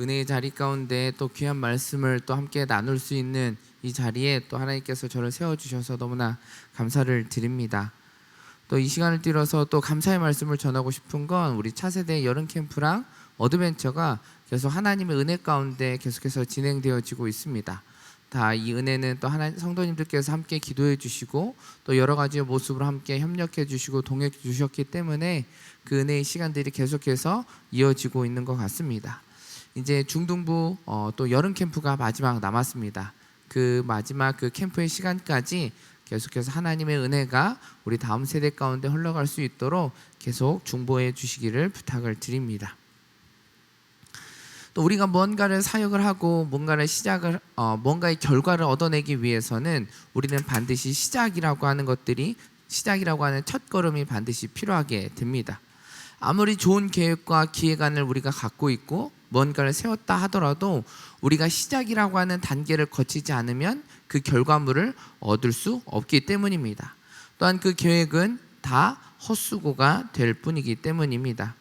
은혜의 자리 가운데 또 귀한 말씀을 또 함께 나눌 수 있는 이 자리에 또 하나님께서 저를 세워주셔서 너무나 감사를 드립니다. 또 이 시간을 빌어서 또 감사의 말씀을 전하고 싶은 건 우리 차세대 여름 캠프랑 어드벤처가 계속 하나님의 은혜 가운데 계속해서 진행되어지고 있습니다. 다 이 은혜는 또 성도님들께서 함께 기도해 주시고 또 여러 가지 모습으로 함께 협력해 주시고 동행해 주셨기 때문에 그 은혜의 시간들이 계속해서 이어지고 있는 것 같습니다. 이제 중등부 또 여름 캠프가 마지막 남았습니다. 그 마지막 그 캠프의 시간까지 계속해서 하나님의 은혜가 우리 다음 세대 가운데 흘러갈 수 있도록 계속 중보해 주시기를 부탁을 드립니다. 또 우리가 뭔가를 사역을 하고 뭔가의 결과를 얻어내기 위해서는 우리는 반드시 시작이라고 하는 첫걸음이 반드시 필요하게 됩니다. 아무리 좋은 계획과 기획안을 우리가 갖고 있고 뭔가를 세웠다 하더라도 우리가 시작이라고 하는 단계를 거치지 않으면 그 결과물을 얻을 수 없기 때문입니다. 또한 그 계획은 다 헛수고가 될 뿐이기 때문입니다.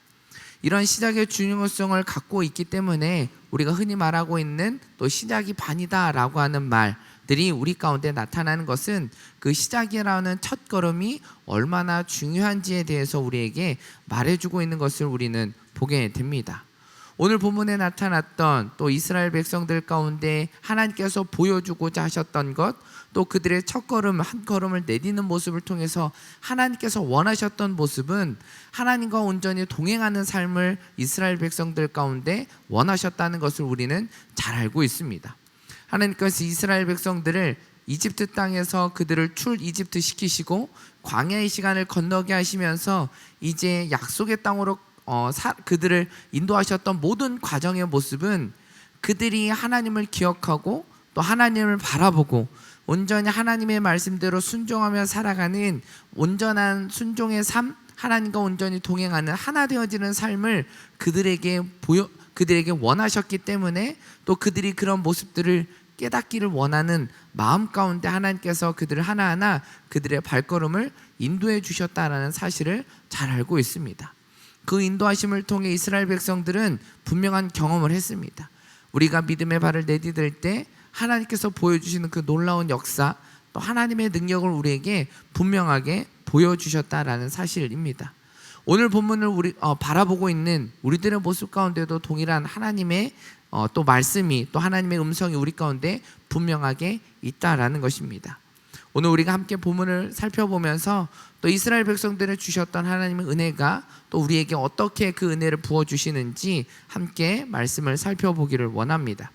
이런 시작의 중요성을 갖고 있기 때문에 우리가 흔히 말하고 있는 또 시작이 반이다 라고 하는 말들이 우리 가운데 나타나는 것은 그 시작이라는 첫걸음이 얼마나 중요한지에 대해서 우리에게 말해주고 있는 것을 우리는 보게 됩니다. 오늘 본문에 나타났던 또 이스라엘 백성들 가운데 하나님께서 보여주고자 하셨던 것, 또 그들의 첫걸음 한 걸음을 내딛는 모습을 통해서 하나님께서 원하셨던 모습은 하나님과 온전히 동행하는 삶을 이스라엘 백성들 가운데 원하셨다는 것을 우리는 잘 알고 있습니다. 하나님께서 이스라엘 백성들을 이집트 땅에서 그들을 이집트 시키시고 광야의 시간을 건너게 하시면서 이제 약속의 땅으로 그들을 인도하셨던 모든 과정의 모습은 그들이 하나님을 기억하고 또 하나님을 바라보고 온전히 하나님의 말씀대로 순종하며 살아가는 온전한 순종의 삶, 하나님과 온전히 동행하는 하나 되어지는 삶을 그들에게 원하셨기 때문에 또 그들이 그런 모습들을 깨닫기를 원하는 마음 가운데 하나님께서 그들을 하나하나 그들의 발걸음을 인도해 주셨다라는 사실을 잘 알고 있습니다. 그 인도하심을 통해 이스라엘 백성들은 분명한 경험을 했습니다. 우리가 믿음의 발을 내디딜 때 하나님께서 보여주시는 그 놀라운 역사, 또 하나님의 능력을 우리에게 분명하게 보여주셨다라는 사실입니다. 오늘 본문을 바라보고 있는 우리들의 모습 가운데도 동일한 하나님의 또 말씀이, 또 하나님의 음성이 우리 가운데 분명하게 있다라는 것입니다. 오늘 우리가 함께 본문을 살펴보면서 또 이스라엘 백성들을 주셨던 하나님의 은혜가 또 우리에게 어떻게 그 은혜를 부어주시는지 함께 말씀을 살펴보기를 원합니다.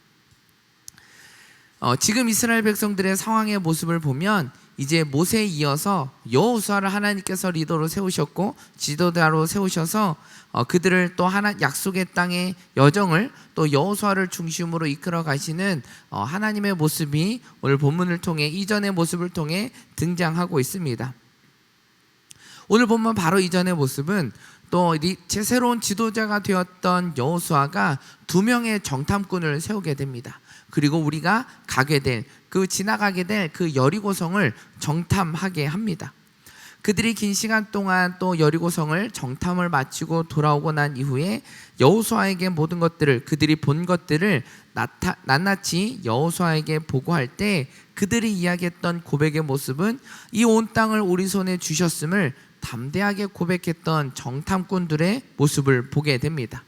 지금 이스라엘 백성들의 상황의 모습을 보면 이제 모세에 이어서 여호수아를 하나님께서 리더로 세우셨고 지도자로 세우셔서 그들을 또 약속의 땅의 여정을 또 여호수아를 중심으로 이끌어 가시는 하나님의 모습이 오늘 본문을 통해 이전의 모습을 통해 등장하고 있습니다. 오늘 본문 바로 이전의 모습은 또 새로운 지도자가 되었던 여호수아가 2명의 정탐꾼을 세우게 됩니다. 그리고 우리가 지나가게 될 그 여리고성을 정탐하게 합니다. 그들이 긴 시간 동안 또 여리고성을 정탐을 마치고 돌아오고 난 이후에 여호수아에게 모든 것들을, 그들이 본 것들을 낱낱이 여호수아에게 보고할 때 그들이 이야기했던 고백의 모습은 이 온 땅을 우리 손에 주셨음을 담대하게 고백했던 정탐꾼들의 모습을 보게 됩니다.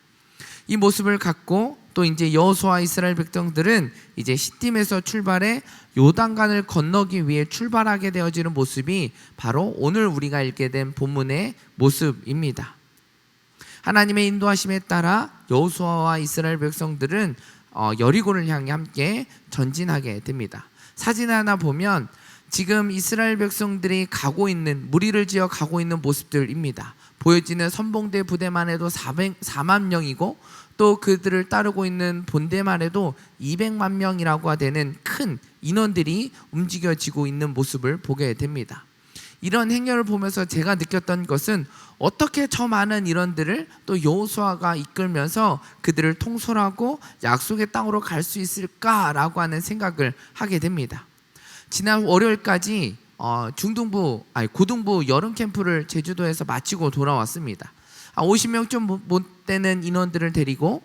이 모습을 갖고 또 이제 여호수아 이스라엘 백성들은 이제 시딤에서 출발해 요단강을 건너기 위해 출발하게 되어지는 모습이 바로 오늘 우리가 읽게 된 본문의 모습입니다. 하나님의 인도하심에 따라 여호수아와 이스라엘 백성들은 여리고를 향해 함께 전진하게 됩니다. 사진 하나 보면 지금 이스라엘 백성들이 무리를 지어 가고 있는 모습들입니다. 보여지는 선봉대 부대만 해도 4만 명이고 또 그들을 따르고 있는 본대만 해도 200만 명이라고 되는 큰 인원들이 움직여지고 있는 모습을 보게 됩니다. 이런 행렬을 보면서 제가 느꼈던 것은 어떻게 저 많은 인원들을 또 여호수아가 이끌면서 그들을 통솔하고 약속의 땅으로 갈 수 있을까라고 하는 생각을 하게 됩니다. 지난 월요일까지 고등부 여름 캠프를 제주도에서 마치고 돌아왔습니다. 50명 좀 못 되는 인원들을 데리고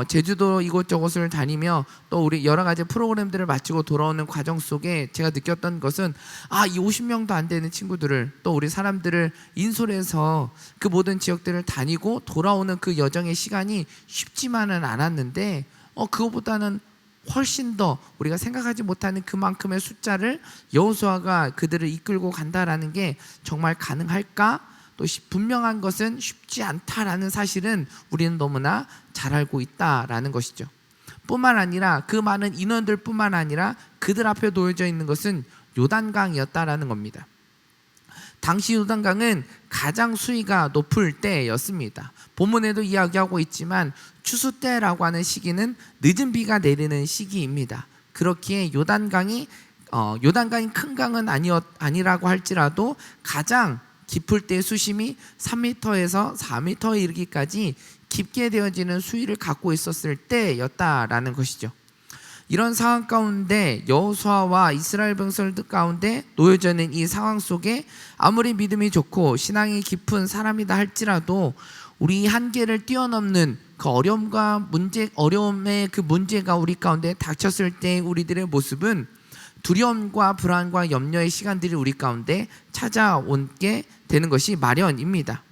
제주도 이곳저곳을 다니며 또 우리 여러 가지 프로그램들을 마치고 돌아오는 과정 속에 제가 느꼈던 것은 이 50명도 안 되는 친구들을 또 우리 사람들을 인솔해서 그 모든 지역들을 다니고 돌아오는 그 여정의 시간이 쉽지만은 않았는데 그거보다는 훨씬 더 우리가 생각하지 못하는 그만큼의 숫자를 여호수아가 그들을 이끌고 간다라는 게 정말 가능할까? 또 분명한 것은 쉽지 않다라는 사실은 우리는 너무나 잘 알고 있다라는 것이죠. 뿐만 아니라 그 많은 인원들 뿐만 아니라 그들 앞에 놓여져 있는 것은 요단강이었다라는 겁니다. 당시 요단강은 가장 수위가 높을 때였습니다. 본문에도 이야기하고 있지만 추수 때라고 하는 시기는 늦은 비가 내리는 시기입니다. 그렇기에 요단강이 큰 강은 아니라고 할지라도 가장 깊을 때 수심이 3m에서 4m에 이르기까지 깊게 되어지는 수위를 갖고 있었을 때였다라는 것이죠. 이런 상황 가운데 여호수아와 이스라엘 백성들 가운데 놓여져 있는 이 상황 속에 아무리 믿음이 좋고 신앙이 깊은 사람이다 할지라도 우리 한계를 뛰어넘는 그 어려움의 그 문제가 우리 가운데 닥쳤을 때 우리들의 모습은 두려움과 불안과 염려의 시간들이 우리 가운데 찾아오게 되는 것이 마련입니다.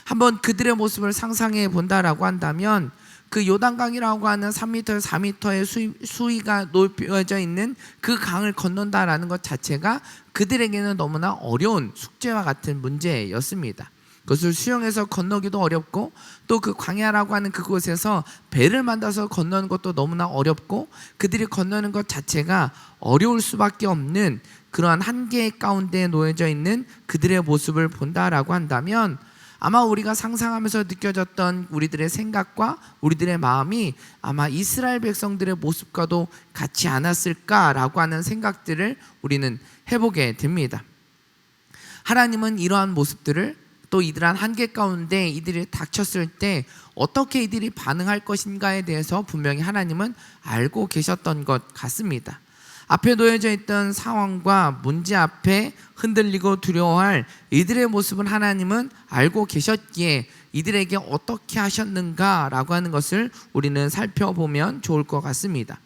한번 그들의 모습을 상상해 본다라고 한다면 그 요단강이라고 하는 3m, 4m의 수위가 높여져 있는 그 강을 건넌다라는 것 자체가 그들에게는 너무나 어려운 숙제와 같은 문제였습니다. 그것을 수영해서 건너기도 어렵고 또 그 광야라고 하는 그곳에서 배를 만들어서 건너는 것도 너무나 어렵고 그들이 건너는 것 자체가 어려울 수밖에 없는 그러한 한계 가운데 놓여져 있는 그들의 모습을 본다라고 한다면 아마 우리가 상상하면서 느껴졌던 우리들의 생각과 우리들의 마음이 아마 이스라엘 백성들의 모습과도 같지 않았을까라고 하는 생각들을 우리는 해보게 됩니다. 하나님은 이러한 모습들을 또 이들한 한계 가운데 이들이 닥쳤을 때 어떻게 이들이 반응할 것인가에 대해서 분명히 하나님은 알고 계셨던 것 같습니다. 앞에 놓여져 있던 상황과 문제 앞에 흔들리고 두려워할 이들의 모습은 하나님은 알고 계셨기에 이들에게 어떻게 하셨는가라고 하는 것을 우리는 살펴보면 좋을 것 같습니다.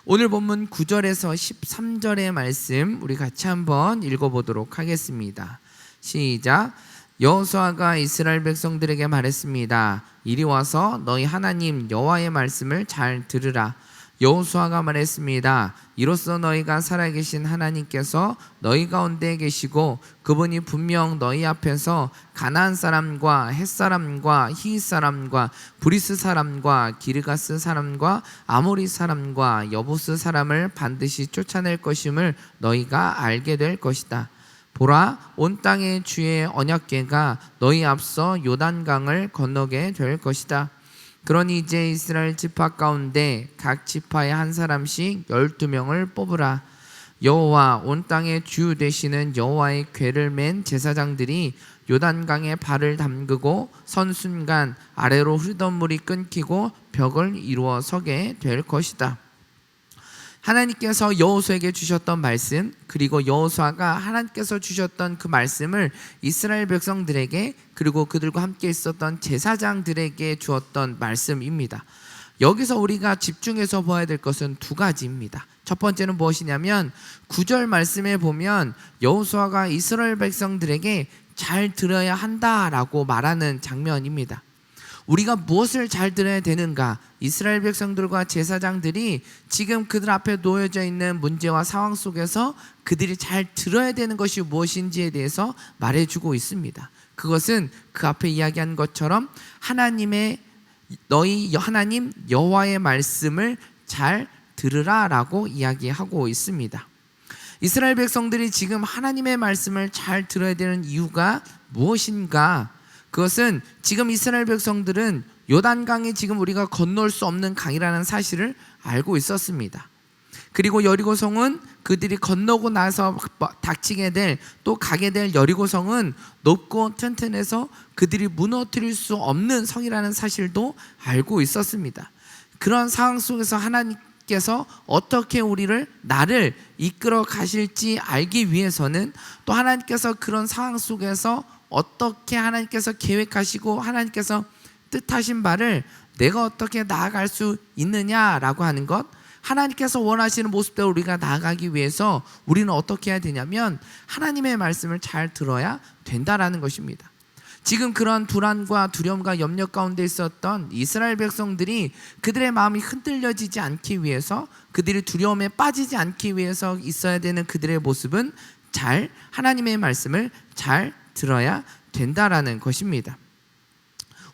오늘 본문 9절에서 13절의 말씀 우리 같이 한번 읽어보도록 하겠습니다. 시작. 여호수아가 이스라엘 백성들에게 말했습니다. 이리 와서 너희 하나님 여호와의 말씀을 잘 들으라. 여호수아가 말했습니다. 이로써 너희가 살아계신 하나님께서 너희 가운데 계시고 그분이 분명 너희 앞에서 가나안 사람과 헷 사람과 히윗 사람과 브리스 사람과 기르가스 사람과 아모리 사람과 여부스 사람을 반드시 쫓아낼 것임을 너희가 알게 될 것이다. 보라, 온 땅의 주의 언약궤가 너희 앞서 요단강을 건너게 될 것이다. 그러니 이제 이스라엘 지파 가운데 각 지파에 한 사람씩 12명을 뽑으라. 여호와 온 땅의 주 되시는 여호와의 궤를 맨 제사장들이 요단강에 발을 담그고 선 순간 아래로 흐르던 물이 끊기고 벽을 이루어 서게 될 것이다. 하나님께서 여호수아에게 주셨던 말씀, 그리고 여호수아가 하나님께서 주셨던 그 말씀을 이스라엘 백성들에게 그리고 그들과 함께 있었던 제사장들에게 주었던 말씀입니다. 여기서 우리가 집중해서 봐야 될 것은 두 가지입니다. 첫 번째는 무엇이냐면 9절 말씀에 보면 여호수아가 이스라엘 백성들에게 잘 들어야 한다라고 말하는 장면입니다. 우리가 무엇을 잘 들어야 되는가? 이스라엘 백성들과 제사장들이 지금 그들 앞에 놓여져 있는 문제와 상황 속에서 그들이 잘 들어야 되는 것이 무엇인지에 대해서 말해주고 있습니다. 그것은 그 앞에 이야기한 것처럼 너희 하나님 여호와의 말씀을 잘 들으라라고 이야기하고 있습니다. 이스라엘 백성들이 지금 하나님의 말씀을 잘 들어야 되는 이유가 무엇인가? 그것은 지금 이스라엘 백성들은 요단강이 지금 우리가 건널 수 없는 강이라는 사실을 알고 있었습니다. 그리고 여리고성은 그들이 건너고 나서 닥치게 될 또 가게 될 여리고성은 높고 튼튼해서 그들이 무너뜨릴 수 없는 성이라는 사실도 알고 있었습니다. 그런 상황 속에서 하나님께서 어떻게 나를 이끌어 가실지 알기 위해서는 또 하나님께서 그런 상황 속에서 어떻게 하나님께서 계획하시고 하나님께서 뜻하신 바를 내가 어떻게 나아갈 수 있느냐라고 하는 것, 하나님께서 원하시는 모습대로 우리가 나아가기 위해서 우리는 어떻게 해야 되냐면 하나님의 말씀을 잘 들어야 된다라는 것입니다. 지금 그런 불안과 두려움과 염려 가운데 있었던 이스라엘 백성들이 그들의 마음이 흔들려지지 않기 위해서, 그들이 두려움에 빠지지 않기 위해서 있어야 되는 그들의 모습은 잘 하나님의 말씀을 잘 들어야 된다라는 것입니다.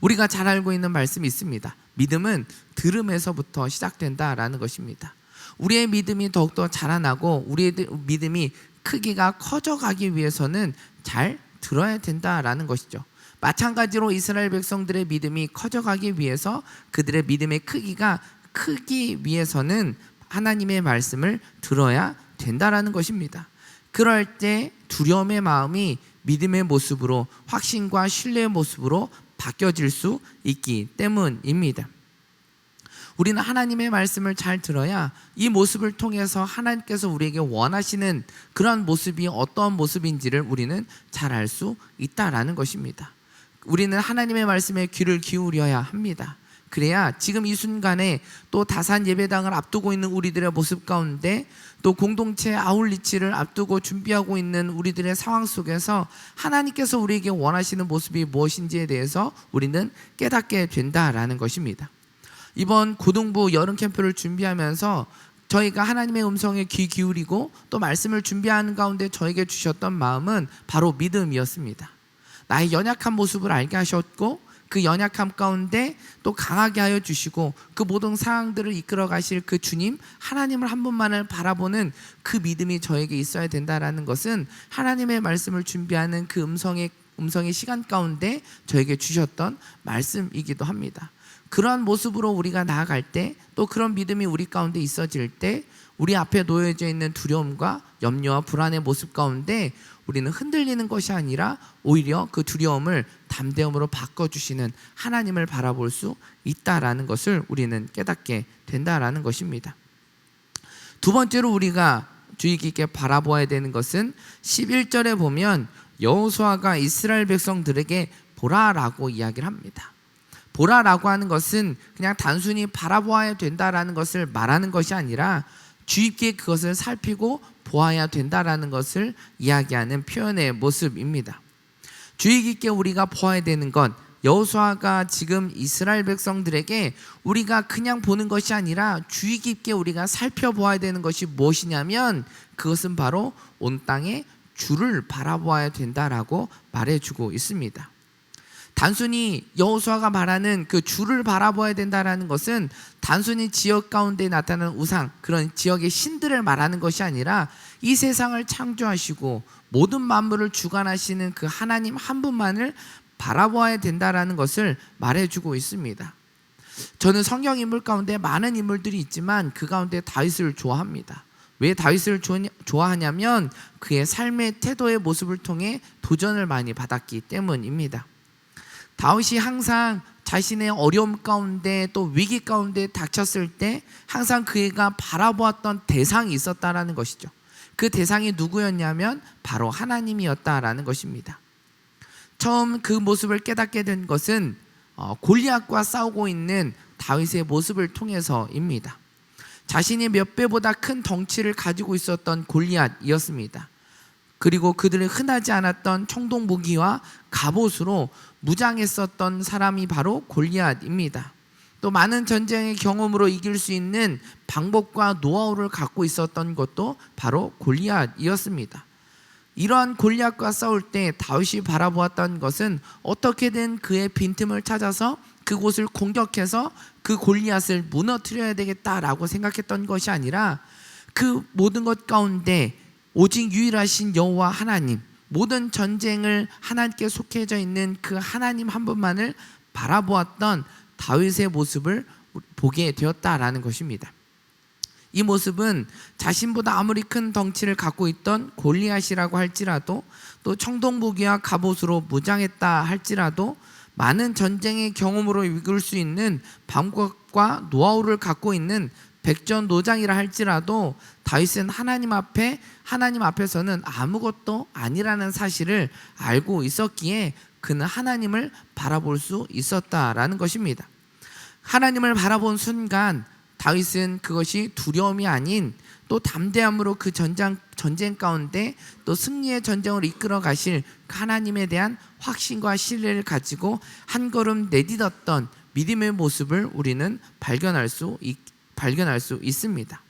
우리가 잘 알고 있는 말씀이 있습니다. 믿음은 들음에서부터 시작된다라는 것입니다. 우리의 믿음이 더욱더 자라나고 우리의 믿음이 크기가 커져가기 위해서는 잘 들어야 된다라는 것이죠. 마찬가지로 이스라엘 백성들의 믿음이 커져가기 위해서, 그들의 믿음의 크기가 크기 위해서는 하나님의 말씀을 들어야 된다라는 것입니다. 그럴 때 두려움의 마음이 믿음의 모습으로, 확신과 신뢰의 모습으로 바뀌어질 수 있기 때문입니다. 우리는 하나님의 말씀을 잘 들어야 이 모습을 통해서 하나님께서 우리에게 원하시는 그런 모습이 어떤 모습인지를 우리는 잘 알 수 있다라는 것입니다. 우리는 하나님의 말씀에 귀를 기울여야 합니다. 그래야 지금 이 순간에 또 다산 예배당을 앞두고 있는 우리들의 모습 가운데, 또 공동체 아울리치를 앞두고 준비하고 있는 우리들의 상황 속에서 하나님께서 우리에게 원하시는 모습이 무엇인지에 대해서 우리는 깨닫게 된다라는 것입니다. 이번 고등부 여름 캠프를 준비하면서 저희가 하나님의 음성에 귀 기울이고 또 말씀을 준비하는 가운데 저에게 주셨던 마음은 바로 믿음이었습니다. 나의 연약한 모습을 알게 하셨고, 그 연약함 가운데 또 강하게 하여 주시고, 그 모든 상황들을 이끌어 가실 그 주님 하나님을 한 분만을 바라보는 그 믿음이 저에게 있어야 된다라는 것은 하나님의 말씀을 준비하는 그 음성의 시간 가운데 저에게 주셨던 말씀이기도 합니다. 그러한 모습으로 우리가 나아갈 때, 또 그런 믿음이 우리 가운데 있어질 때, 우리 앞에 놓여져 있는 두려움과 염려와 불안의 모습 가운데 우리는 흔들리는 것이 아니라 오히려 그 두려움을 담대함으로 바꿔주시는 하나님을 바라볼 수 있다라는 것을 우리는 깨닫게 된다라는 것입니다. 두 번째로 우리가 주의 깊게 바라보아야 되는 것은 11절에 보면 여호수아가 이스라엘 백성들에게 보라라고 이야기를 합니다. 보라라고 하는 것은 그냥 단순히 바라보아야 된다라는 것을 말하는 것이 아니라 주의 깊게 그것을 살피고 보아야 된다라는 것을 이야기하는 표현의 모습입니다. 주의 깊게 우리가 보아야 되는 것, 여호수아가 지금 이스라엘 백성들에게 우리가 그냥 보는 것이 아니라 주의 깊게 우리가 살펴보아야 되는 것이 무엇이냐면, 그것은 바로 온 땅의 주를 바라보아야 된다라고 말해주고 있습니다. 단순히 여호수아가 말하는 그 주를 바라봐야 된다라는 것은 단순히 지역 가운데 나타나는 우상, 그런 지역의 신들을 말하는 것이 아니라 이 세상을 창조하시고 모든 만물을 주관하시는 그 하나님 한 분만을 바라봐야 된다라는 것을 말해주고 있습니다. 저는 성경 인물 가운데 많은 인물들이 있지만 그 가운데 다윗을 좋아합니다. 왜 다윗을 좋아하냐면 그의 삶의 태도의 모습을 통해 도전을 많이 받았기 때문입니다. 다윗이 항상 자신의 어려움 가운데 또 위기 가운데 닥쳤을 때 항상 그가 바라보았던 대상이 있었다라는 것이죠. 그 대상이 누구였냐면 바로 하나님이었다라는 것입니다. 처음 그 모습을 깨닫게 된 것은 골리앗과 싸우고 있는 다윗의 모습을 통해서입니다. 자신이 몇 배보다 큰 덩치를 가지고 있었던 골리앗이었습니다. 그리고 그들은 흔하지 않았던 청동 무기와 갑옷으로 무장했었던 사람이 바로 골리앗입니다. 또 많은 전쟁의 경험으로 이길 수 있는 방법과 노하우를 갖고 있었던 것도 바로 골리앗이었습니다. 이러한 골리앗과 싸울 때 다윗이 바라보았던 것은 어떻게든 그의 빈틈을 찾아서 그곳을 공격해서 그 골리앗을 무너뜨려야 되겠다라고 생각했던 것이 아니라, 그 모든 것 가운데 오직 유일하신 여호와 하나님, 모든 전쟁을 하나님께 속해져 있는 그 하나님 한 분만을 바라보았던 다윗의 모습을 보게 되었다라는 것입니다. 이 모습은 자신보다 아무리 큰 덩치를 갖고 있던 골리앗이라고 할지라도, 또 청동무기와 갑옷으로 무장했다 할지라도, 많은 전쟁의 경험으로 이끌 수 있는 방법과 노하우를 갖고 있는 백전노장이라 할지라도 다윗은 하나님 앞에서는 아무것도 아니라는 사실을 알고 있었기에 그는 하나님을 바라볼 수 있었다라는 것입니다. 하나님을 바라본 순간 다윗은 그것이 두려움이 아닌 또 담대함으로 그 전쟁 가운데 또 승리의 전쟁을 이끌어 가실 하나님에 대한 확신과 신뢰를 가지고 한 걸음 내딛었던 믿음의 모습을 우리는 발견할 수 있습니다.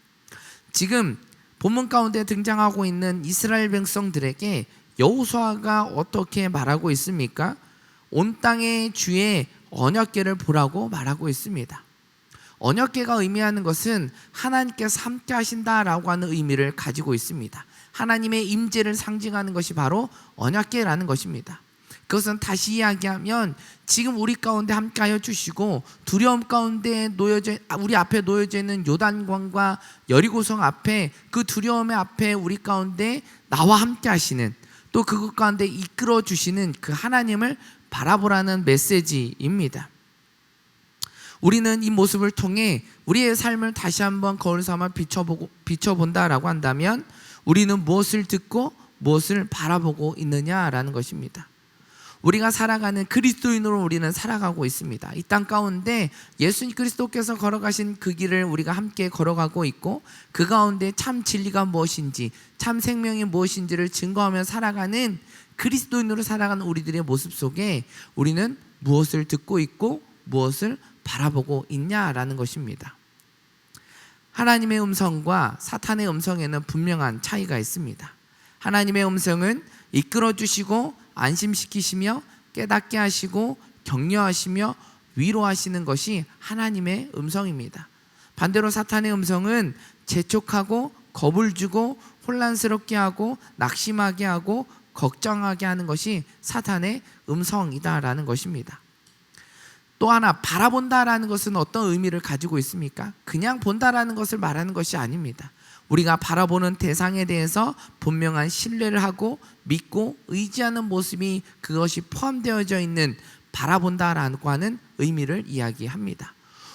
지금 본문 가운데 등장하고 있는 이스라엘 백성들에게 여호수아가 어떻게 말하고 있습니까? 온 땅의 주의 언약궤를 보라고 말하고 있습니다. 언약궤가 의미하는 것은 하나님께서 함께 하신다라고 하는 의미를 가지고 있습니다. 하나님의 임재를 상징하는 것이 바로 언약궤라는 것입니다. 그것은 다시 이야기하면 지금 우리 가운데 함께하여 주시고 두려움 가운데 우리 앞에 놓여져 있는 요단강과 여리고성 앞에 그 두려움의 앞에 우리 가운데 나와 함께 하시는 또 그것 가운데 이끌어 주시는 그 하나님을 바라보라는 메시지입니다. 우리는 이 모습을 통해 우리의 삶을 다시 한번 거울 삼아 비춰본다라고 한다면 우리는 무엇을 듣고 무엇을 바라보고 있느냐라는 것입니다. 우리가 살아가는 그리스도인으로 우리는 살아가고 있습니다. 이 땅 가운데 예수님 그리스도께서 걸어가신 그 길을 우리가 함께 걸어가고 있고 그 가운데 참 진리가 무엇인지 참 생명이 무엇인지를 증거하며 살아가는 그리스도인으로 살아가는 우리들의 모습 속에 우리는 무엇을 듣고 있고 무엇을 바라보고 있냐라는 것입니다. 하나님의 음성과 사탄의 음성에는 분명한 차이가 있습니다. 하나님의 음성은 이끌어 주시고 안심시키시며 깨닫게 하시고 격려하시며 위로하시는 것이 하나님의 음성입니다. 반대로 사탄의 음성은 재촉하고 겁을 주고 혼란스럽게 하고 낙심하게 하고 걱정하게 하는 것이 사탄의 음성이다라는 것입니다. 또 하나, 바라본다라는 것은 어떤 의미를 가지고 있습니까? 그냥 본다라는 것을 말하는 것이 아닙니다. 우리가 바라보는 대상에 대해서 분명한 신뢰를 하고 믿고 의지하는 모습이 그것이 포함되어져 있는 바라본다라고 하는 의미를 이야기합니다.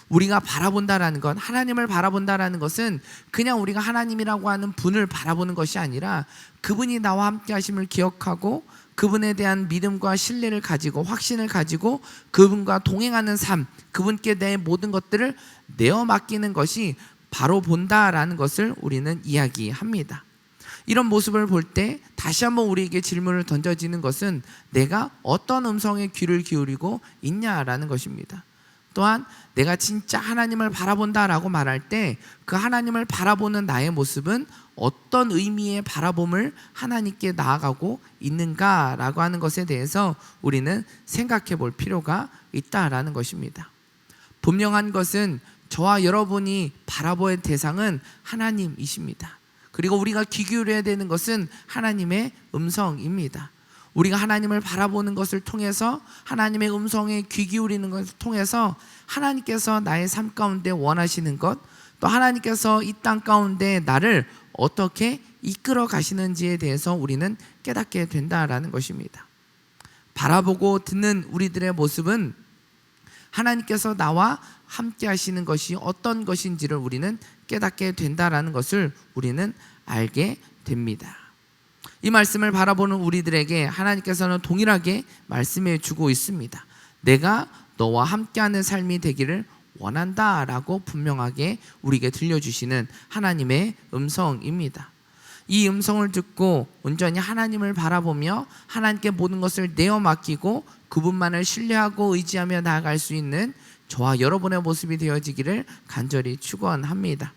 우리가 바라본다라는 건, 하나님을 바라본다라는 것은 그냥 우리가 하나님이라고 하는 분을 바라보는 것이 아니라 그분이 나와 함께 하심을 기억하고 그분에 대한 믿음과 신뢰를 가지고 확신을 가지고 그분과 동행하는 삶, 그분께 내 모든 것들을 내어 맡기는 것이 바로 본다라는 것을 우리는 이야기합니다. 이런 모습을 볼 때 다시 한번 우리에게 질문을 던져지는 것은 내가 어떤 음성에 귀를 기울이고 있냐라는 것입니다. 또한 내가 진짜 하나님을 바라본다라고 말할 때 그 하나님을 바라보는 나의 모습은 어떤 의미의 바라봄을 하나님께 나아가고 있는가라고 하는 것에 대해서 우리는 생각해 볼 필요가 있다라는 것입니다. 분명한 것은 저와 여러분이 바라볼 대상은 하나님이십니다. 그리고 우리가 귀 기울여야 되는 것은 하나님의 음성입니다. 우리가 하나님을 바라보는 것을 통해서 하나님의 음성에 귀 기울이는 것을 통해서 하나님께서 나의 삶 가운데 원하시는 것, 또 하나님께서 이 땅 가운데 나를 어떻게 이끌어 가시는지에 대해서 우리는 깨닫게 된다라는 것입니다. 바라보고 듣는 우리들의 모습은 하나님께서 나와 함께 하시는 것이 어떤 것인지를 우리는 깨닫게 된다라는 것을 우리는 알게 됩니다. 이 말씀을 바라보는 우리들에게 하나님께서는 동일하게 말씀해 주고 있습니다. 내가 너와 함께하는 삶이 되기를 원한다라고 분명하게 우리에게 들려주시는 하나님의 음성입니다. 이 음성을 듣고 온전히 하나님을 바라보며 하나님께 모든 것을 내어 맡기고 그분만을 신뢰하고 의지하며 나아갈 수 있는 저와 여러분의 모습이 되어지기를 간절히 축원합니다.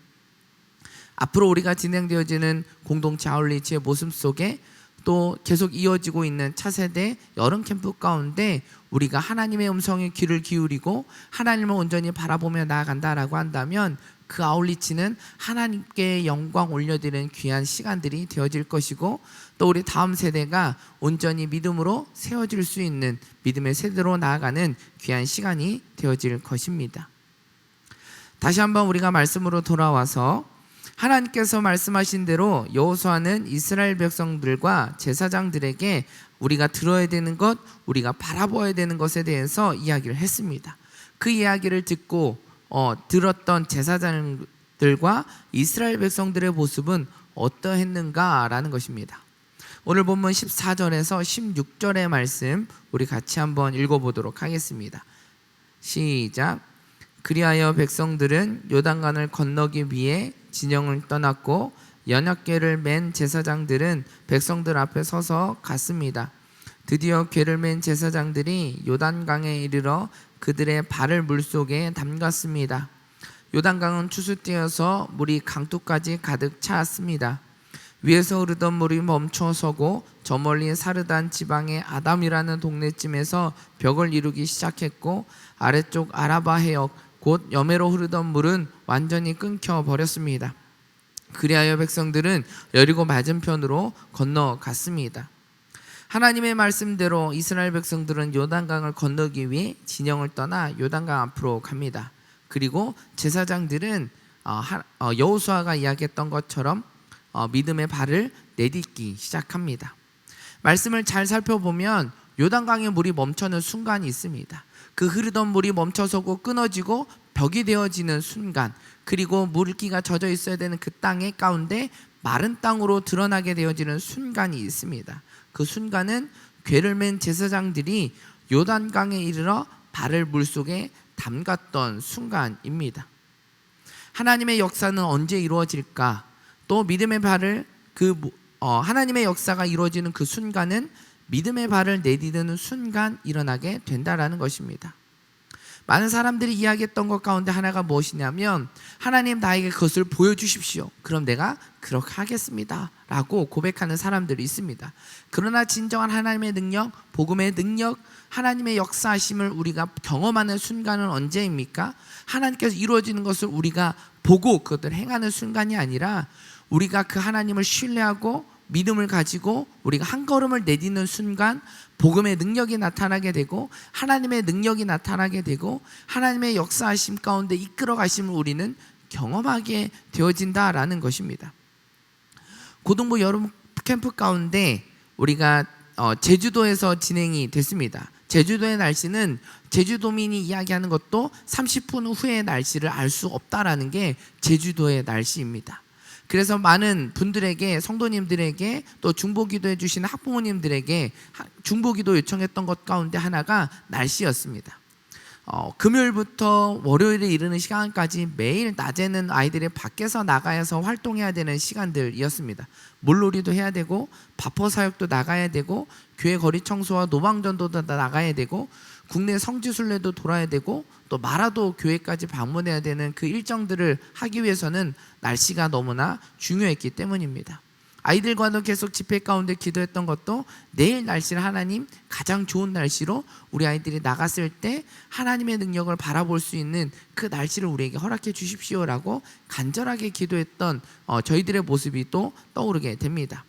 앞으로 우리가 진행되어지는 공동체 아울리치의 모습 속에 또 계속 이어지고 있는 차세대 여름 캠프 가운데 우리가 하나님의 음성에 귀를 기울이고 하나님을 온전히 바라보며 나아간다라고 한다면 그 아울리치는 하나님께 영광 올려드리는 귀한 시간들이 되어질 것이고 또 우리 다음 세대가 온전히 믿음으로 세워질 수 있는 믿음의 세대로 나아가는 귀한 시간이 되어질 것입니다. 다시 한번 우리가 말씀으로 돌아와서 하나님께서 말씀하신 대로 여호수아는 이스라엘 백성들과 제사장들에게 우리가 들어야 되는 것, 우리가 바라봐야 되는 것에 대해서 이야기를 했습니다. 그 이야기를 듣고 들었던 제사장들과 이스라엘 백성들의 모습은 어떠했는가라는 것입니다. 오늘 본문 14절에서 16절의 말씀 우리 같이 한번 읽어보도록 하겠습니다. 시작. 그리하여 백성들은 요단강을 건너기 위해 진영을 떠났고 연약궤를 맨 제사장들은 백성들 앞에 서서 갔습니다. 드디어 궤를 맨 제사장들이 요단강에 이르러 그들의 발을 물속에 담갔습니다. 요단강은 추수되어서 물이 강둑까지 가득 찼습니다. 위에서 흐르던 물이 멈춰서고 저 멀리 사르단 지방의 아담이라는 동네쯤에서 벽을 이루기 시작했고 아래쪽 아라바 해역 곧 여매로 흐르던 물은 완전히 끊겨 버렸습니다. 그리하여 백성들은 여리고 맞은편으로 건너갔습니다. 하나님의 말씀대로 이스라엘 백성들은 요단강을 건너기 위해 진영을 떠나 요단강 앞으로 갑니다. 그리고 제사장들은 여호수아가 이야기했던 것처럼 믿음의 발을 내딛기 시작합니다. 말씀을 잘 살펴보면 요단강의 물이 멈추는 순간이 있습니다. 그 흐르던 물이 멈춰서고 끊어지고 벽이 되어지는 순간, 그리고 물기가 젖어 있어야 되는 그 땅의 가운데 마른 땅으로 드러나게 되어지는 순간이 있습니다. 그 순간은 궤를 맨 제사장들이 요단강에 이르러 발을 물속에 담갔던 순간입니다. 하나님의 역사는 언제 이루어질까? 또 믿음의 발을 하나님의 역사가 이루어지는 그 순간은 믿음의 발을 내디디는 순간 일어나게 된다라는 것입니다. 많은 사람들이 이야기했던 것 가운데 하나가 무엇이냐면 하나님 나에게 그것을 보여주십시오. 그럼 내가 그렇게 하겠습니다 라고 고백하는 사람들이 있습니다. 그러나 진정한 하나님의 능력, 복음의 능력, 하나님의 역사하심을 우리가 경험하는 순간은 언제입니까? 하나님께서 이루어지는 것을 우리가 보고 그것을 행하는 순간이 아니라 우리가 그 하나님을 신뢰하고 믿음을 가지고 우리가 한 걸음을 내딛는 순간 복음의 능력이 나타나게 되고 하나님의 능력이 나타나게 되고 하나님의 역사하심 가운데 이끌어 가심을 우리는 경험하게 되어진다라는 것입니다. 고등부 여름 캠프 가운데 우리가 제주도에서 진행이 됐습니다. 제주도의 날씨는 제주도민이 이야기하는 것도 30분 후의 날씨를 알 수 없다라는 게 제주도의 날씨입니다. 그래서 많은 분들에게, 성도님들에게, 또 중보기도해 주시는 학부모님들에게 중보기도 요청했던 것 가운데 하나가 날씨였습니다. 금요일부터 월요일에 이르는 시간까지 매일 낮에는 아이들이 밖에서 나가서 활동해야 되는 시간들이었습니다. 물놀이도 해야 되고 바퍼 사역도 나가야 되고 교회 거리 청소와 노방전도도 나가야 되고 국내 성지순례도 돌아야 되고 또 마라도 교회까지 방문해야 되는 그 일정들을 하기 위해서는 날씨가 너무나 중요했기 때문입니다. 아이들과도 계속 집회 가운데 기도했던 것도 내일 날씨를 하나님 가장 좋은 날씨로 우리 아이들이 나갔을 때 하나님의 능력을 바라볼 수 있는 그 날씨를 우리에게 허락해 주십시오라고 간절하게 기도했던 저희들의 모습이 또 떠오르게 됩니다.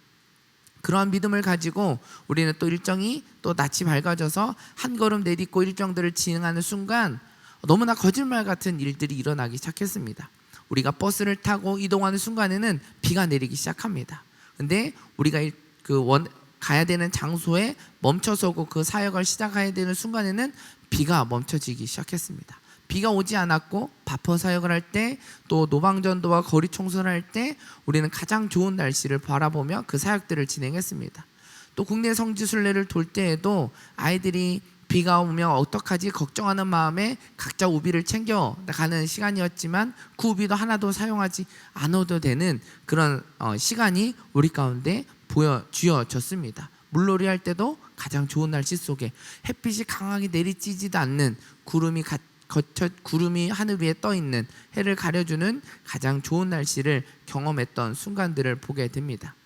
그러한 믿음을 가지고 우리는 또 일정이 또 낯이 밝아져서 한 걸음 내딛고 일정들을 진행하는 순간 너무나 거짓말 같은 일들이 일어나기 시작했습니다. 우리가 버스를 타고 이동하는 순간에는 비가 내리기 시작합니다. 근데 우리가 가야 되는 장소에 멈춰서고 그 사역을 시작해야 되는 순간에는 비가 멈춰지기 시작했습니다. 비가 오지 않았고 바퍼 사역을 할 때 또 노방전도와 거리 청소를 할 때 우리는 가장 좋은 날씨를 바라보며 그 사역들을 진행했습니다. 또 국내 성지순례를 돌 때에도 아이들이 비가 오면 어떡하지 걱정하는 마음에 각자 우비를 챙겨 가는 시간이었지만 그 우비도 하나도 사용하지 않아도 되는 그런 시간이 우리 가운데 보여주어졌습니다. 물놀이 할 때도 가장 좋은 날씨 속에 햇빛이 강하게 내리쬐지도 않는 구름이 하늘 위에 떠 있는 해를 가려주는 가장 좋은 날씨를 경험했던 순간들을 보게 됩니다.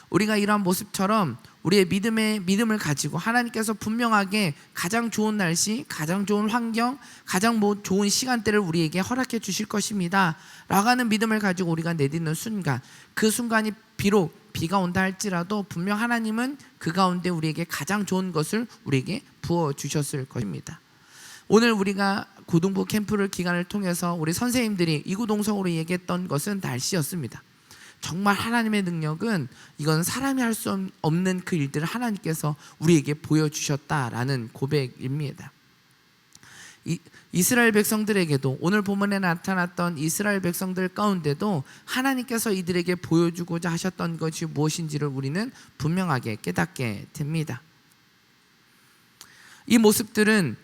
우리가 이러한 모습처럼 우리의 믿음을 가지고 하나님께서 분명하게 가장 좋은 날씨, 가장 좋은 환경, 가장 좋은 시간대를 우리에게 허락해 주실 것입니다 라고 하는 믿음을 가지고 우리가 내딛는 순간, 그 순간이 비록 비가 온다 할지라도 분명 하나님은 그 가운데 우리에게 가장 좋은 것을 우리에게 부어주셨을 것입니다. 오늘 우리가 고등부 캠프를 기간을 통해서 우리 선생님들이 이구동성으로 얘기했던 것은 날씨였습니다. 정말 하나님의 능력은 이건 사람이 할 수 없는 그 일들을 하나님께서 우리에게 보여주셨다라는 고백입니다. 이스라엘 백성들에게도 오늘 본문에 나타났던 이스라엘 백성들 가운데도 하나님께서 이들에게 보여주고자 하셨던 것이 무엇인지를 우리는 분명하게 깨닫게 됩니다. 이 모습들은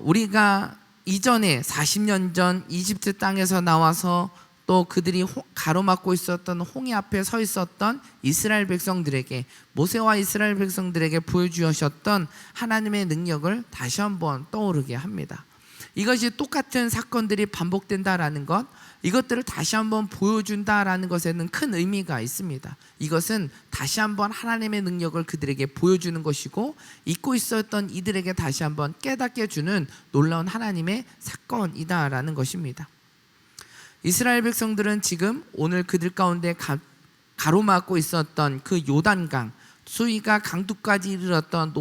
우리가 이전에 40년 전 이집트 땅에서 나와서 또 그들이 가로막고 있었던 홍해 앞에 서 있었던 이스라엘 백성들에게, 모세와 이스라엘 백성들에게 보여주셨던 하나님의 능력을 다시 한번 떠오르게 합니다. 이것이 똑같은 사건들이 반복된다라는 것, 이것들을 다시 한번 보여준다라는 것에는 큰 의미가 있습니다. 이것은 다시 한번 하나님의 능력을 그들에게 보여주는 것이고, 잊고 있었던 이들에게 다시 한번 깨닫게 주는 놀라운 하나님의 사건이다라는 것입니다. 이스라엘 백성들은 지금 오늘 그들 가운데 가로막고 있었던 그 요단강, 수위가 강둑까지 이르렀던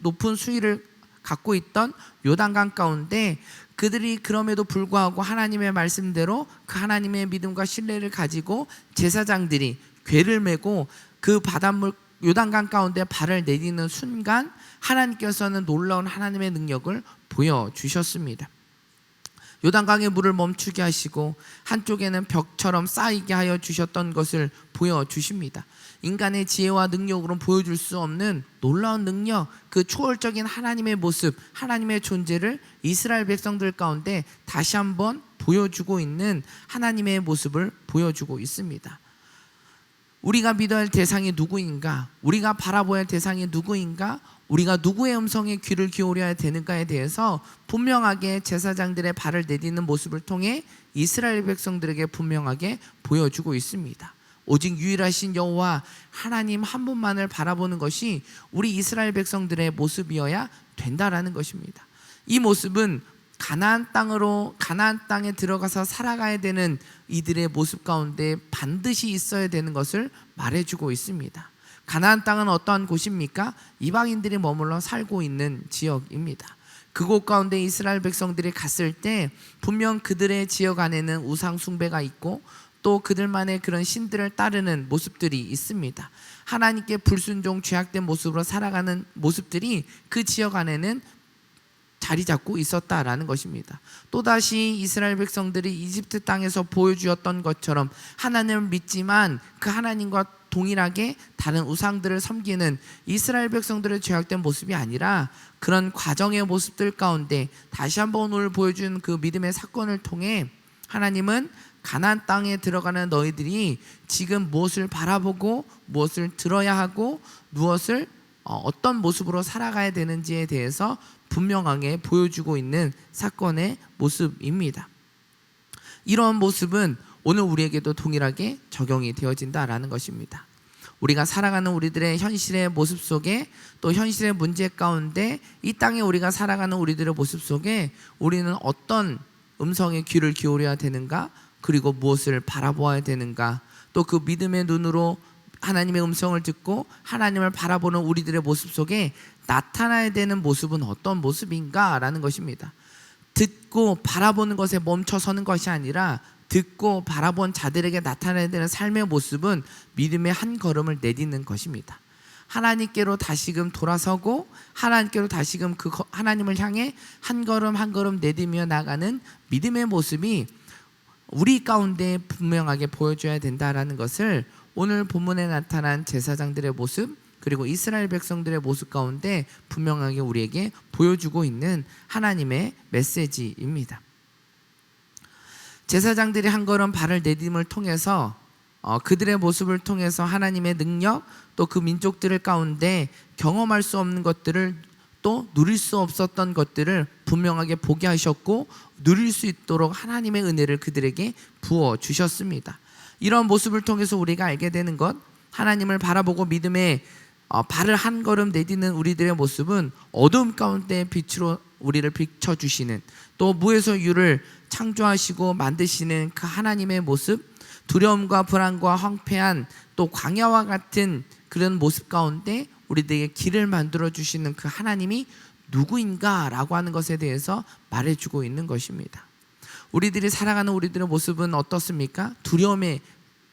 높은 수위를 갖고 있던 요단강 가운데 그들이 그럼에도 불구하고 하나님의 말씀대로 그 하나님의 믿음과 신뢰를 가지고 제사장들이 궤를 메고 그 바닷물 요단강 가운데 발을 내디는 순간 하나님께서는 놀라운 하나님의 능력을 보여주셨습니다. 요단강의 물을 멈추게 하시고 한쪽에는 벽처럼 쌓이게 하여 주셨던 것을 보여주십니다. 인간의 지혜와 능력으로 보여줄 수 없는 놀라운 능력, 그 초월적인 하나님의 모습, 하나님의 존재를 이스라엘 백성들 가운데 다시 한번 보여주고 있는 하나님의 모습을 보여주고 있습니다. 우리가 믿어야 할 대상이 누구인가? 우리가 바라봐야 할 대상이 누구인가? 우리가 누구의 음성에 귀를 기울여야 되는가에 대해서 분명하게 제사장들의 발을 내딛는 모습을 통해 이스라엘 백성들에게 분명하게 보여주고 있습니다. 오직 유일하신 여호와 하나님 한 분만을 바라보는 것이 우리 이스라엘 백성들의 모습이어야 된다라는 것입니다. 이 모습은 가나안 땅에 들어가서 살아가야 되는 이들의 모습 가운데 반드시 있어야 되는 것을 말해주고 있습니다. 가나안 땅은 어떠한 곳입니까? 이방인들이 머물러 살고 있는 지역입니다. 그곳 가운데 이스라엘 백성들이 갔을 때 분명 그들의 지역 안에는 우상 숭배가 있고 또 그들만의 그런 신들을 따르는 모습들이 있습니다. 하나님께 불순종 죄악된 모습으로 살아가는 모습들이 그 지역 안에는 자리 잡고 있었다라는 것입니다. 또다시 이스라엘 백성들이 이집트 땅에서 보여주었던 것처럼 하나님을 믿지만 그 하나님과 동일하게 다른 우상들을 섬기는 이스라엘 백성들의 죄악된 모습이 아니라 그런 과정의 모습들 가운데 다시 한번 오늘 보여준 그 믿음의 사건을 통해 하나님은 가나안 땅에 들어가는 너희들이 지금 무엇을 바라보고 무엇을 들어야 하고 무엇을 어떤 모습으로 살아가야 되는지에 대해서 분명하게 보여주고 있는 사건의 모습입니다. 이런 모습은 오늘 우리에게도 동일하게 적용이 되어진다라는 것입니다. 우리가 살아가는 우리들의 현실의 모습 속에 또 현실의 문제 가운데 이 땅에 우리가 살아가는 우리들의 모습 속에 우리는 어떤 음성에 귀를 기울여야 되는가, 그리고 무엇을 바라보아야 되는가, 또 그 믿음의 눈으로 하나님의 음성을 듣고 하나님을 바라보는 우리들의 모습 속에 나타나야 되는 모습은 어떤 모습인가 라는 것입니다. 듣고 바라보는 것에 멈춰서는 것이 아니라 듣고 바라본 자들에게 나타나야 되는 삶의 모습은 믿음의 한 걸음을 내딛는 것입니다. 하나님께로 다시금 돌아서고 하나님께로 다시금 그 하나님을 향해 한 걸음 한 걸음 내딛며 나가는 믿음의 모습이 우리 가운데 분명하게 보여줘야 된다라는 것을 오늘 본문에 나타난 제사장들의 모습 그리고 이스라엘 백성들의 모습 가운데 분명하게 우리에게 보여주고 있는 하나님의 메시지입니다. 제사장들이 한 걸음 발을 내딛음을 통해서 그들의 모습을 통해서 하나님의 능력 또 그 민족들 가운데 경험할 수 없는 것들을 또 누릴 수 없었던 것들을 분명하게 보게 하셨고 누릴 수 있도록 하나님의 은혜를 그들에게 부어 주셨습니다. 이런 모습을 통해서 우리가 알게 되는 것, 하나님을 바라보고 믿음의 발을 한 걸음 내딛는 우리들의 모습은 어두움 가운데 빛으로 우리를 비춰주시는, 또 무에서 유를 창조하시고 만드시는 그 하나님의 모습, 두려움과 불안과 황폐한 또 광야와 같은 그런 모습 가운데 우리들에게 길을 만들어 주시는 그 하나님이 누구인가 라고 하는 것에 대해서 말해주고 있는 것입니다. 우리들이 살아가는 우리들의 모습은 어떻습니까? 두려움의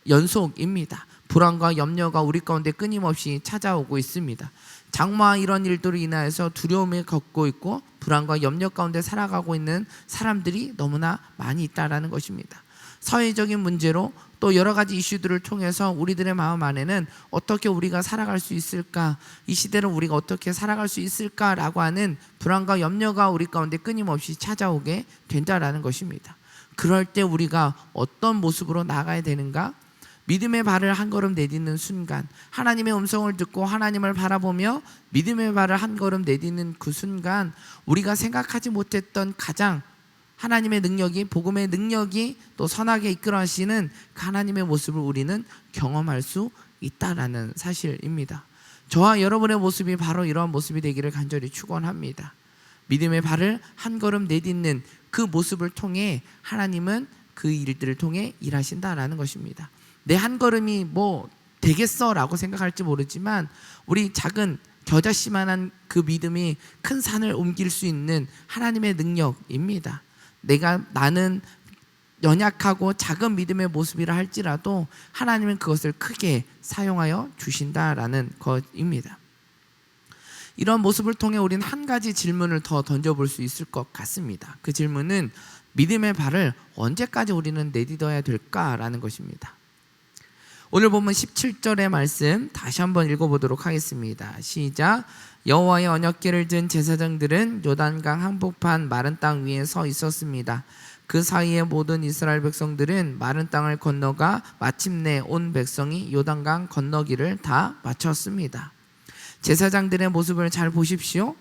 연속입니다. 불안과 염려가 우리 가운데 끊임없이 찾아오고 있습니다. 장마와 이런 일들로 인하여서 두려움에 걷고 있고 불안과 염려 가운데 살아가고 있는 사람들이 너무나 많이 있다라는 것입니다. 사회적인 문제로 또 여러 가지 이슈들을 통해서 우리들의 마음 안에는 어떻게 우리가 살아갈 수 있을까, 이 시대를 우리가 어떻게 살아갈 수 있을까라고 하는 불안과 염려가 우리 가운데 끊임없이 찾아오게 된다라는 것입니다. 그럴 때 우리가 어떤 모습으로 나아가야 되는가? 믿음의 발을 한 걸음 내딛는 순간, 하나님의 음성을 듣고 하나님을 바라보며 믿음의 발을 한 걸음 내딛는 그 순간, 우리가 생각하지 못했던 가장 하나님의 능력이, 복음의 능력이 또 선하게 이끌어 하시는 그 하나님의 모습을 우리는 경험할 수 있다라는 사실입니다. 저와 여러분의 모습이 바로 이러한 모습이 되기를 간절히 축원합니다. 믿음의 발을 한 걸음 내딛는 그 모습을 통해 하나님은 그 일들을 통해 일하신다라는 것입니다. 내 한 걸음이 뭐 되겠어라고 생각할지 모르지만 우리 작은 겨자씨만한 그 믿음이 큰 산을 옮길 수 있는 하나님의 능력입니다. 나는 연약하고 작은 믿음의 모습이라 할지라도 하나님은 그것을 크게 사용하여 주신다라는 것입니다. 이런 모습을 통해 우리는 한 가지 질문을 더 던져볼 수 있을 것 같습니다. 그 질문은 믿음의 발을 언제까지 우리는 내딛어야 될까라는 것입니다. 오늘 본문 17절의 말씀 다시 한번 읽어보도록 하겠습니다. 시작. 여호와의 언약궤를 든 제사장들은 요단강 한복판 마른 땅 위에 서 있었습니다. 그 사이에 모든 이스라엘 백성들은 마른 땅을 건너가 마침내 온 백성이 요단강 건너기를 다 마쳤습니다. 제사장들의 모습을 잘 보십시오.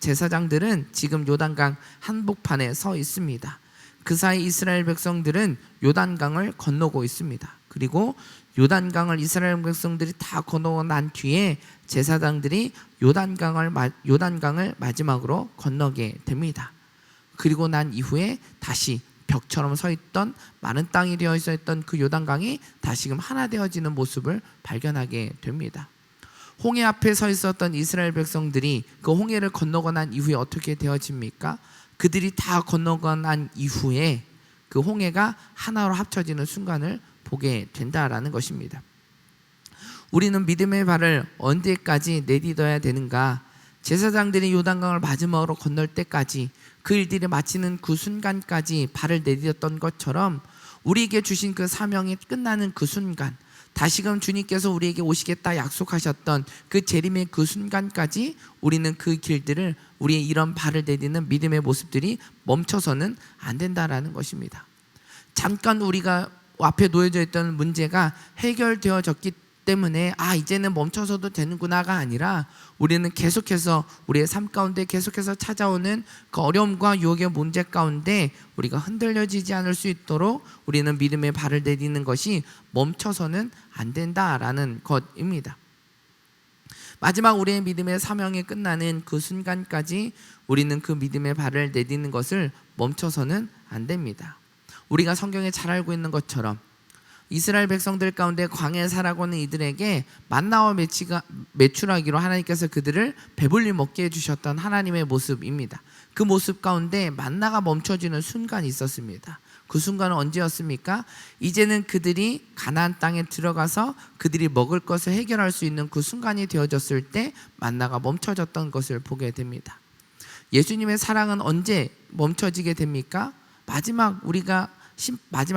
제사장들은 지금 요단강 한복판에 서 있습니다. 그 사이 이스라엘 백성들은 요단강을 건너고 있습니다. 그리고 요단강을 이스라엘 백성들이 다 건너고 난 뒤에 제사장들이 요단강을 마지막으로 건너게 됩니다. 그리고 난 이후에 다시 벽처럼 서 있던 마른 땅이 되어 있었던 그 요단강이 다시금 하나 되어지는 모습을 발견하게 됩니다. 홍해 앞에 서 있었던 이스라엘 백성들이 그 홍해를 건너고 난 이후에 어떻게 되어집니까? 그들이 다 건너고 난 이후에 그 홍해가 하나로 합쳐지는 순간을 보게 된다라는 것입니다. 우리는 믿음의 발을 언제까지 내딛어야 되는가? 제사장들이 요단강을 마지막으로 건널 때까지, 그 일들이 마치는 그 순간까지 발을 내딛었던 것처럼 우리에게 주신 그 사명이 끝나는 그 순간, 다시금 주님께서 우리에게 오시겠다 약속하셨던 그 재림의 그 순간까지 우리는 그 길들을, 우리의 이런 발을 내딛는 믿음의 모습들이 멈춰서는 안 된다라는 것입니다. 잠깐 우리가 앞에 놓여져 있던 문제가 해결되어졌기 때문에 이제는 멈춰서도 되는구나가 아니라 우리는 계속해서 우리의 삶 가운데 계속해서 찾아오는 그 어려움과 유혹의 문제 가운데 우리가 흔들려지지 않을 수 있도록 우리는 믿음의 발을 내딛는 것이 멈춰서는 안 된다라는 것입니다. 마지막 우리의 믿음의 사명이 끝나는 그 순간까지 우리는 그 믿음의 발을 내딛는 것을 멈춰서는 안 됩니다. 우리가 성경에 잘 알고 있는 것처럼 이스라엘 백성들 가운데 광야에 살아가는 이들에게 만나와 메추라기로 하나님께서 그들을 배불리 먹게 해주셨던 하나님의 모습입니다. 그 모습 가운데 만나가 멈춰지는 순간이 있었습니다. 그 순간은 언제였습니까? 이제는 그들이 가나안 땅에 들어가서 그들이 먹을 것을 해결할 수 있는 그 순간이 되어졌을 때 만나가 멈춰졌던 것을 보게 됩니다. 예수님의 사랑은 언제 멈춰지게 됩니까? 마지막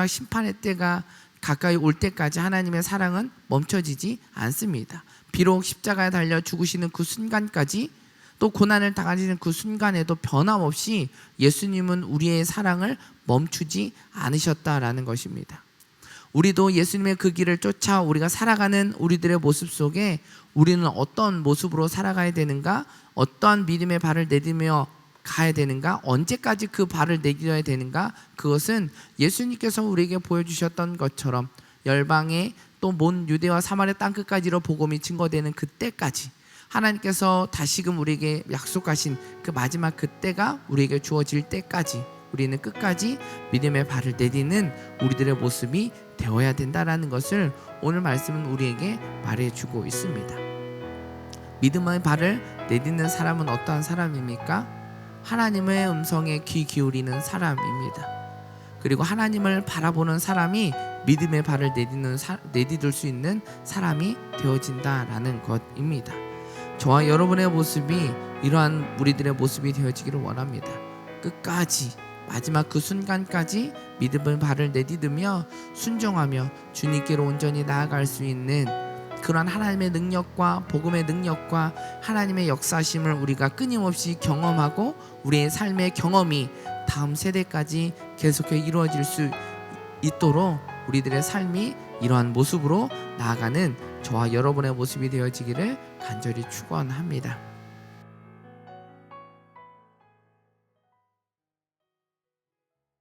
심판의 때가 가까이 올 때까지 하나님의 사랑은 멈춰지지 않습니다. 비록 십자가에 달려 죽으시는 그 순간까지, 또 고난을 당하시는 그 순간에도 변함없이 예수님은 우리의 사랑을 멈추지 않으셨다라는 것입니다. 우리도 예수님의 그 길을 쫓아 우리가 살아가는 우리들의 모습 속에 우리는 어떤 모습으로 살아가야 되는가, 어떠한 믿음의 발을 내딛며 가야 되는가, 언제까지 그 발을 내딛어야 되는가, 그것은 예수님께서 우리에게 보여주셨던 것처럼 열방에 또 몬 유대와 사마리아 땅끝까지로 복음이 증거되는 그때까지 하나님께서 다시금 우리에게 약속하신 그 마지막 그때가 우리에게 주어질 때까지 우리는 끝까지 믿음의 발을 내딛는 우리들의 모습이 되어야 된다라는 것을 오늘 말씀은 우리에게 말해주고 있습니다. 믿음의 발을 내딛는 사람은 어떠한 사람입니까? 하나님의 음성에 귀 기울이는 사람입니다. 그리고 하나님을 바라보는 사람이 믿음의 발을 내딛을 수 있는 사람이 되어진다라는 것입니다. 저와 여러분의 모습이 이러한 우리들의 모습이 되어지기를 원합니다. 끝까지 마지막 그 순간까지 믿음의 발을 내디디며 순종하며 주님께로 온전히 나아갈 수 있는 그런 하나님의 능력과 복음의 능력과 하나님의 역사심을 우리가 끊임없이 경험하고 우리의 삶의 경험이 다음 세대까지 계속해 이루어질 수 있도록 우리들의 삶이 이러한 모습으로 나아가는 저와 여러분의 모습이 되어지기를 간절히 축원합니다.